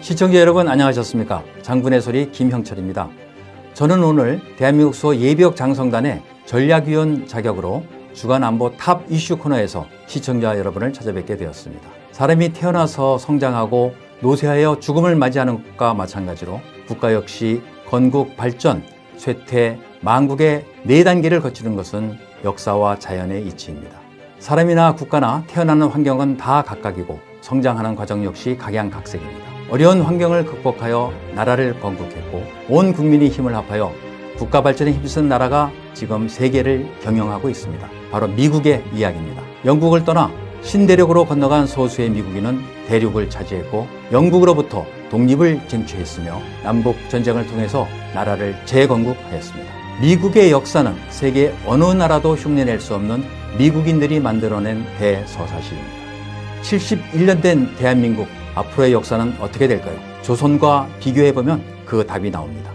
시청자 여러분 안녕하셨습니까? 장군의 소리 김형철입니다. 저는 오늘 대한민국 소 예비역 장성단의 전략위원 자격으로 주간 안보 탑 이슈 코너에서 시청자 여러분을 찾아뵙게 되었습니다. 사람이 태어나서 성장하고 노쇠하여 죽음을 맞이하는 것과 마찬가지로 국가 역시 건국, 발전, 쇠퇴, 망국의 4단계를 거치는 것은 역사와 자연의 이치입니다. 사람이나 국가나 태어나는 환경은 다 각각이고 성장하는 과정 역시 각양각색입니다. 어려운 환경을 극복하여 나라를 건국했고 온 국민이 힘을 합하여 국가 발전에 힘쓴 나라가 지금 세계를 경영하고 있습니다. 바로 미국의 이야기입니다. 영국을 떠나 신대륙으로 건너간 소수의 미국인은 대륙을 차지했고 영국으로부터 독립을 쟁취했으며 남북전쟁을 통해서 나라를 재건국하였습니다. 미국의 역사는 세계 어느 나라도 흉내낼 수 없는 미국인들이 만들어낸 대서사시입니다. 71년 된 대한민국 앞으로의 역사는 어떻게 될까요? 조선과 비교해보면 그 답이 나옵니다.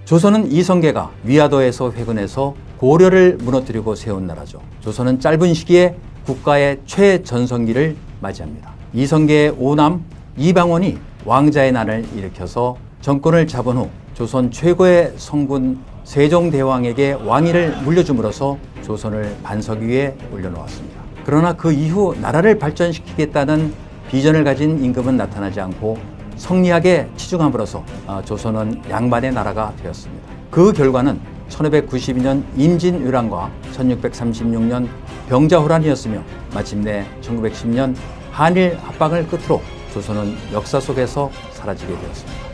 조선은 이성계가 위화도에서 회군해서 고려를 무너뜨리고 세운 나라죠. 조선은 짧은 시기에 국가의 최전성기를 맞이합니다. 이성계의 오남 이방원이 왕자의 난을 일으켜서 정권을 잡은 후 조선 최고의 성군 세종대왕에게 왕위를 물려줌으로써 조선을 반석 위에 올려놓았습니다. 그러나 그 이후 나라를 발전시키겠다는 비전을 가진 임금은 나타나지 않고 성리학에 치중함으로써 조선은 양반의 나라가 되었습니다. 그 결과는 1592년 임진왜란과 1636년 병자호란이었으며 마침내 1910년 한일 합방을 끝으로 조선은 역사 속에서 사라지게 되었습니다.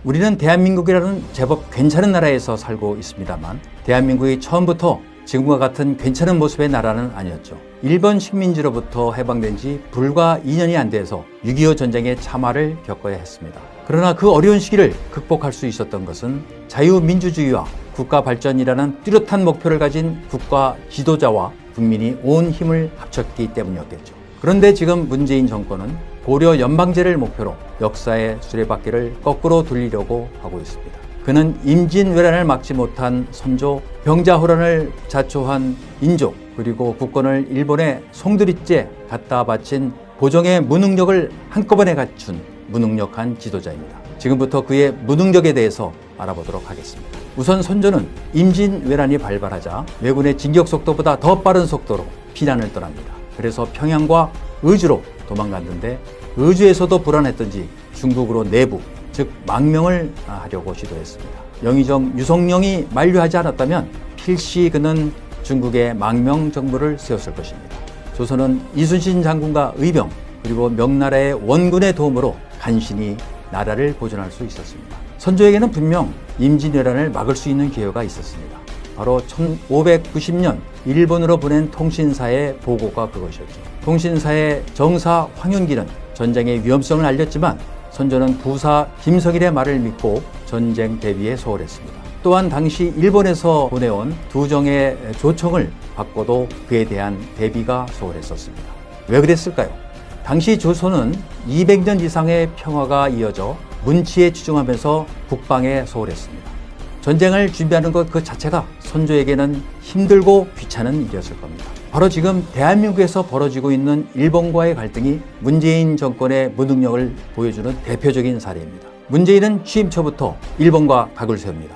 우리는 대한민국이라는 제법 괜찮은 나라에서 살고 있습니다만 대한민국이 처음부터 지금과 같은 괜찮은 모습의 나라는 아니었죠. 일본 식민지로부터 해방된 지 불과 2년이 안 돼서 6.25 전쟁의 참화를 겪어야 했습니다. 그러나 그 어려운 시기를 극복할 수 있었던 것은 자유민주주의와 국가 발전이라는 뚜렷한 목표를 가진 국가 지도자와 국민이 온 힘을 합쳤기 때문이었겠죠. 그런데 지금 문재인 정권은 고려 연방제를 목표로 역사의 수레바퀴를 거꾸로 돌리려고 하고 있습니다. 그는 임진왜란을 막지 못한 선조, 병자호란을 자초한 인족, 그리고 국권을 일본의 송두리째 갖다 바친 보정의 무능력을 한꺼번에 갖춘 무능력한 지도자입니다. 지금부터 그의 무능력에 대해서 알아보도록 하겠습니다. 우선 선조는 임진왜란이 발발하자 왜군의 진격 속도보다 더 빠른 속도로 피난을 떠납니다. 그래서 평양과 의주로 도망갔는데 의주에서도 불안했던지 중국으로 내부, 즉 망명을 하려고 시도했습니다. 영의정 유성룡이 만류하지 않았다면 필시 그는 중국의 망명 정부를 세웠을 것입니다. 조선은 이순신 장군과 의병 그리고 명나라의 원군의 도움으로 간신히 나라를 보존할 수 있었습니다. 선조에게는 분명 임진왜란을 막을 수 있는 기회가 있었습니다. 바로 1590년 일본으로 보낸 통신사의 보고가 그것이었죠. 통신사의 정사 황윤기는 전쟁의 위험성을 알렸지만 선조는 부사 김석일의 말을 믿고 전쟁 대비에 소홀했습니다. 또한 당시 일본에서 보내온 두정의 조청을 받고도 그에 대한 대비가 소홀했었습니다. 왜 그랬을까요? 당시 조선은 200년 이상의 평화가 이어져 문치에 치중하면서 국방에 소홀했습니다. 전쟁을 준비하는 것 그 자체가 선조에게는 힘들고 귀찮은 일이었을 겁니다. 바로 지금 대한민국에서 벌어지고 있는 일본과의 갈등이 문재인 정권의 무능력을 보여주는 대표적인 사례입니다. 문재인은 취임 초부터 일본과 각을 세웁니다.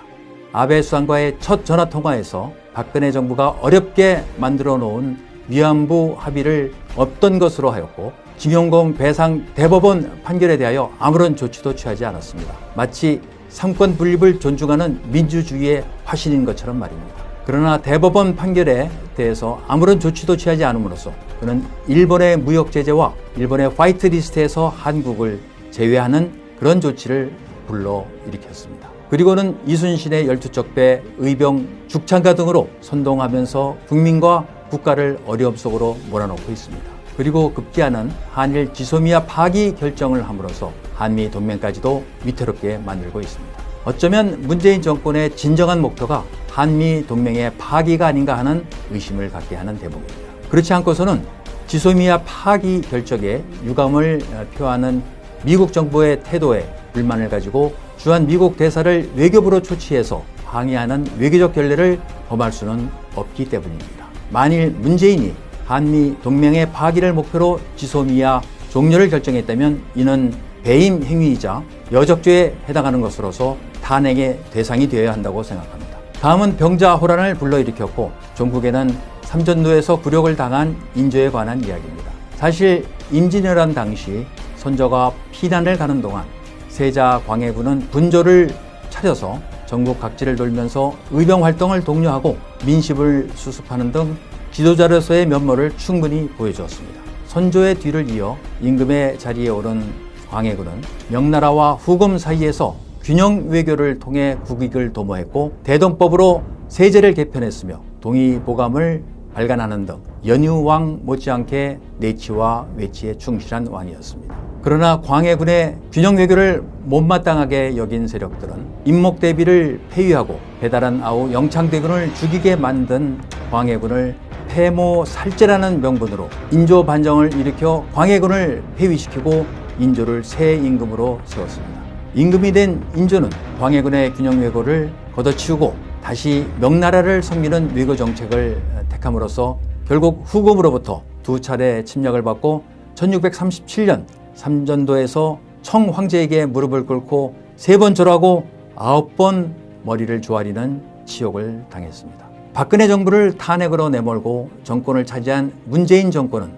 아베 수상과의 첫 전화통화에서 박근혜 정부가 어렵게 만들어 놓은 위안부 합의를 없던 것으로 하였고 김용공 배상 대법원 판결에 대하여 아무런 조치도 취하지 않았습니다. 마치 삼권 분립을 존중하는 민주주의의 화신인 것처럼 말입니다. 그러나 대법원 판결에 대해서 아무런 조치도 취하지 않음으로써 그는 일본의 무역 제재와 일본의 화이트리스트에서 한국을 제외하는 그런 조치를 불러일으켰습니다. 그리고는 이순신의 12척배, 의병, 죽창가 등으로 선동하면서 국민과 국가를 어려움 속으로 몰아넣고 있습니다. 그리고 급기야는 한일 지소미아 파기 결정을 함으로써 한미 동맹까지도 위태롭게 만들고 있습니다. 어쩌면 문재인 정권의 진정한 목표가 한미 동맹의 파기가 아닌가 하는 의심을 갖게 하는 대목입니다. 그렇지 않고서는 지소미아 파기 결정에 유감을 표하는 미국 정부의 태도에 불만을 가지고 주한 미국 대사를 외교부로 초치해서 항의하는 외교적 결례를 범할 수는 없기 때문입니다. 만일 문재인이 한미 동맹의 파기를 목표로 지소미아 종료를 결정했다면 이는 배임 행위이자 여적죄에 해당하는 것으로서 탄핵의 대상이 되어야 한다고 생각합니다. 다음은 병자호란을 불러일으켰고 종국에는 삼전도에서 굴욕을 당한 인조에 관한 이야기입니다. 사실 임진왜란 당시 선조가 피난을 가는 동안 세자 광해군은 분조를 차려서 전국 각지를 돌면서 의병활동을 독려하고 민심을 수습하는 등 지도자로서의 면모를 충분히 보여주었습니다. 선조의 뒤를 이어 임금의 자리에 오른 광해군은 명나라와 후금 사이에서 균형 외교를 통해 국익을 도모했고 대동법으로 세제를 개편했으며 동의보감을 발간하는 등 연유왕 못지않게 내치와 외치에 충실한 왕이었습니다. 그러나 광해군의 균형 외교를 못마땅하게 여긴 세력들은 임목대비를 폐위하고 배달한 아우 영창대군을 죽이게 만든 광해군을 폐모살제라는 명분으로 인조 반정을 일으켜 광해군을 폐위시키고 인조를 새 임금으로 세웠습니다. 임금이 된 인조는 광해군의 균형 외교를 걷어치우고 다시 명나라를 섬기는 외교 정책을 택함으로써 결국 후금으로부터 두 차례 침략을 받고 1637년 삼전도에서 청황제에게 무릎을 꿇고 3번 절하고 9번 머리를 조아리는 치욕을 당했습니다. 박근혜 정부를 탄핵으로 내몰고 정권을 차지한 문재인 정권은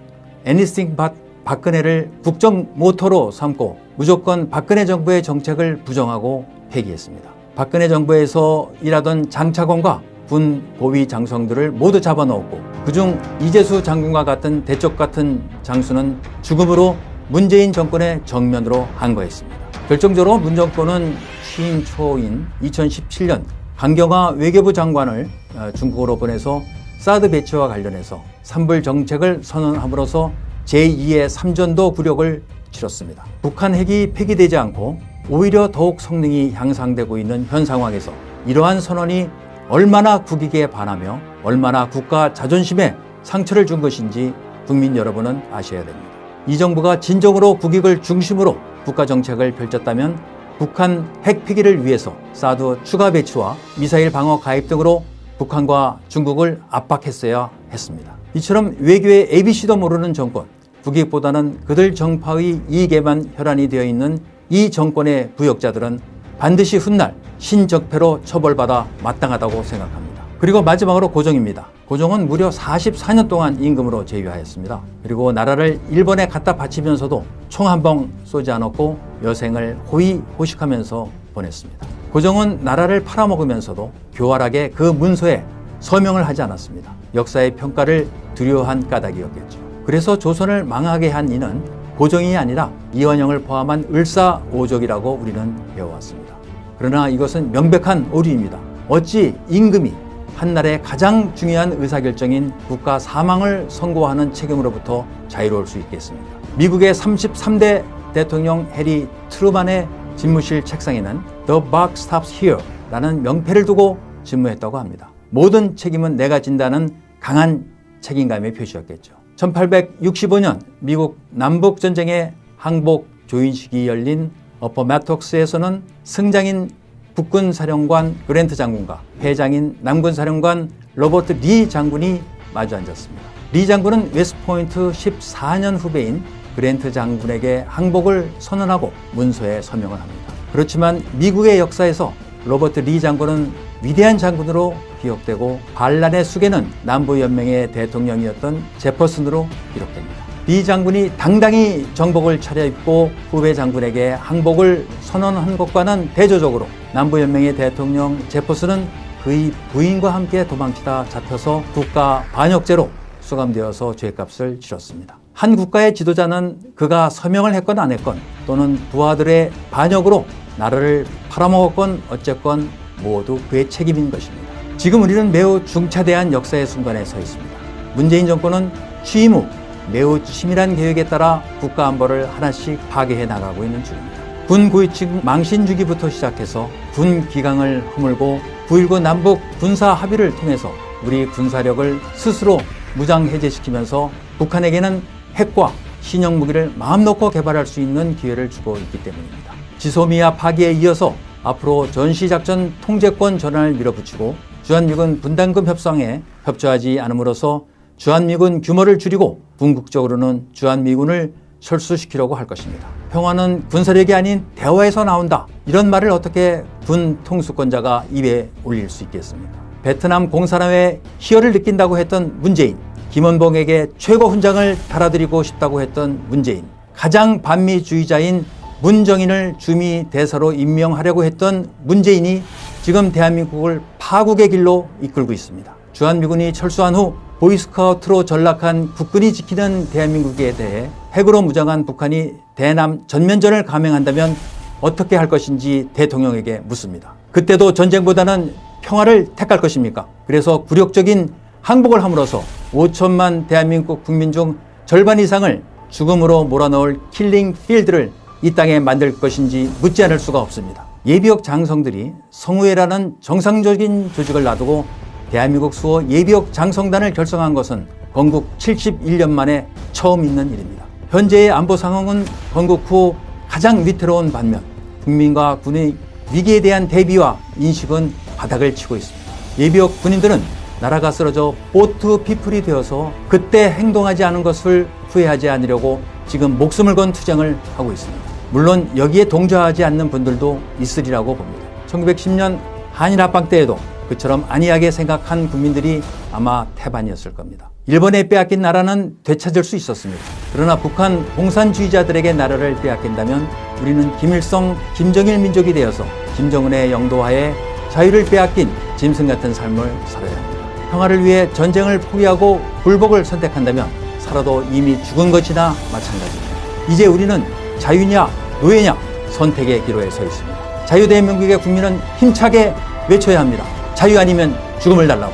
Anything but 박근혜를 국정 모토로 삼고 무조건 박근혜 정부의 정책을 부정하고 폐기했습니다. 박근혜 정부에서 일하던 장차관과 군 고위 장성들을 모두 잡아넣었고 그중 이재수 장군과 같은 대쪽 같은 장수는 죽음으로 문재인 정권의 정면으로 항거했습니다. 결정적으로 문 정권은 취임 초인 2017년 강경화 외교부 장관을 중국으로 보내서 사드 배치와 관련해서 삼불 정책을 선언함으로써 제2의 삼전도 굴욕을 치렀습니다. 북한 핵이 폐기되지 않고 오히려 더욱 성능이 향상되고 있는 현 상황에서 이러한 선언이 얼마나 국익에 반하며 얼마나 국가 자존심에 상처를 준 것인지 국민 여러분은 아셔야 됩니다. 이 정부가 진정으로 국익을 중심으로 국가 정책을 펼쳤다면 북한 핵 폐기를 위해서 사드 추가 배치와 미사일 방어 가입 등으로 북한과 중국을 압박했어야 했습니다. 이처럼 외교의 ABC도 모르는 정권, 국익보다는 그들 정파의 이익에만 혈안이 되어 있는 이 정권의 부역자들은 반드시 훗날 신적폐로 처벌받아 마땅하다고 생각합니다. 그리고 마지막으로 고종입니다. 고종은 무려 44년 동안 임금으로 재위하였습니다. 그리고 나라를 일본에 갖다 바치면서도 총 한 방 쏘지 않았고 여생을 호의호식하면서 보냈습니다. 고종은 나라를 팔아먹으면서도 교활하게 그 문서에 서명을 하지 않았습니다. 역사의 평가를 두려워한 까닭이었겠죠. 그래서 조선을 망하게 한 이는 고종이 아니라 이완영을 포함한 을사오적이라고 우리는 배워왔습니다. 그러나 이것은 명백한 오류입니다. 어찌 임금이 한나라의 가장 중요한 의사결정인 국가 사망을 선고하는 책임으로부터 자유로울 수 있겠습니까? 미국의 33대 대통령 해리 트루만의 집무실 책상에는 The buck stops here 라는 명패를 두고 집무했다고 합니다. 모든 책임은 내가 진다는 강한 책임감의 표시였겠죠. 1865년 미국 남북전쟁의 항복 조인식이 열린 어퍼매톡스에서는 승장인 국군사령관 그랜트 장군과 패장인 남군사령관 로버트 리 장군이 마주 앉았습니다. 리 장군은 웨스트포인트 14년 후배인 그랜트 장군에게 항복을 선언하고 문서에 서명을 합니다. 그렇지만 미국의 역사에서 로버트 리 장군은 위대한 장군으로 기억되고 반란의 수괴는 남부연맹의 대통령이었던 제퍼슨으로 기록됩니다. 리 장군이 당당히 정복을 차려입고 후배 장군에게 항복을 선언한 것과는 대조적으로 남부연맹의 대통령 제퍼슨은 그의 부인과 함께 도망치다 잡혀서 국가 반역죄로 수감되어서 죄값을 치렀습니다. 한 국가의 지도자는 그가 서명을 했건 안 했건 또는 부하들의 반역으로 나라를 팔아먹었건 어쨌건 모두 그의 책임인 것입니다. 지금 우리는 매우 중차대한 역사의 순간에 서 있습니다. 문재인 정권은 취임 후 매우 치밀한 계획에 따라 국가 안보를 하나씩 파괴해 나가고 있는 중입니다. 군 고위층 망신 주기부터 시작해서 군 기강을 허물고 9.19 남북 군사 합의를 통해서 우리 군사력을 스스로 무장 해제시키면서 북한에게는 핵과 신형 무기를 마음 놓고 개발할 수 있는 기회를 주고 있기 때문입니다. 지소미아 파기에 이어서 앞으로 전시작전 통제권 전환을 밀어붙이고 주한미군 분담금 협상에 협조하지 않음으로써 주한미군 규모를 줄이고 궁극적으로는 주한미군을 철수시키려고 할 것입니다. 평화는 군사력이 아닌 대화에서 나온다. 이런 말을 어떻게 군 통수권자가 입에 올릴 수 있겠습니까? 베트남 공산화의 희열을 느낀다고 했던 문재인, 김원봉에게 최고 훈장을 달아드리고 싶다고 했던 문재인, 가장 반미주의자인 문정인을 주미 대사로 임명하려고 했던 문재인이 지금 대한민국을 파국의 길로 이끌고 있습니다. 주한미군이 철수한 후 보이스카우트로 전락한 국군이 지키는 대한민국에 대해 핵으로 무장한 북한이 대남 전면전을 감행한다면 어떻게 할 것인지 대통령에게 묻습니다. 그때도 전쟁보다는 평화를 택할 것입니까? 그래서 굴욕적인 항복을 함으로써 5천만 대한민국 국민 중 절반 이상을 죽음으로 몰아넣을 킬링 필드를 이 땅에 만들 것인지 묻지 않을 수가 없습니다. 예비역 장성들이 성우회라는 정상적인 조직을 놔두고 대한민국 수호 예비역 장성단을 결성한 것은 건국 71년 만에 처음 있는 일입니다. 현재의 안보 상황은 건국 후 가장 위태로운 반면 국민과 군의 위기에 대한 대비와 인식은 바닥을 치고 있습니다. 예비역 군인들은 나라가 쓰러져 보트 피플이 되어서 그때 행동하지 않은 것을 후회하지 않으려고 지금 목숨을 건 투쟁을 하고 있습니다. 물론 여기에 동조하지 않는 분들도 있으리라고 봅니다. 1910년 한일 합방 때에도 그처럼 안이하게 생각한 국민들이 아마 태반이었을 겁니다. 일본에 빼앗긴 나라는 되찾을 수 있었습니다. 그러나 북한 공산주의자들에게 나라를 빼앗긴다면 우리는 김일성, 김정일 민족이 되어서 김정은의 영도하에 자유를 빼앗긴 짐승 같은 삶을 살아야 합니다. 평화를 위해 전쟁을 포기하고 굴복을 선택한다면 살아도 이미 죽은 것이나 마찬가지입니다. 이제 우리는 자유냐 노예냐 선택의 기로에 서 있습니다. 자유대한민국의 국민은 힘차게 외쳐야 합니다. 자유 아니면 죽음을 달라고.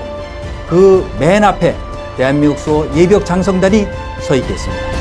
그 맨 앞에 대한민국 수호 예비역 장성단이 서 있겠습니다.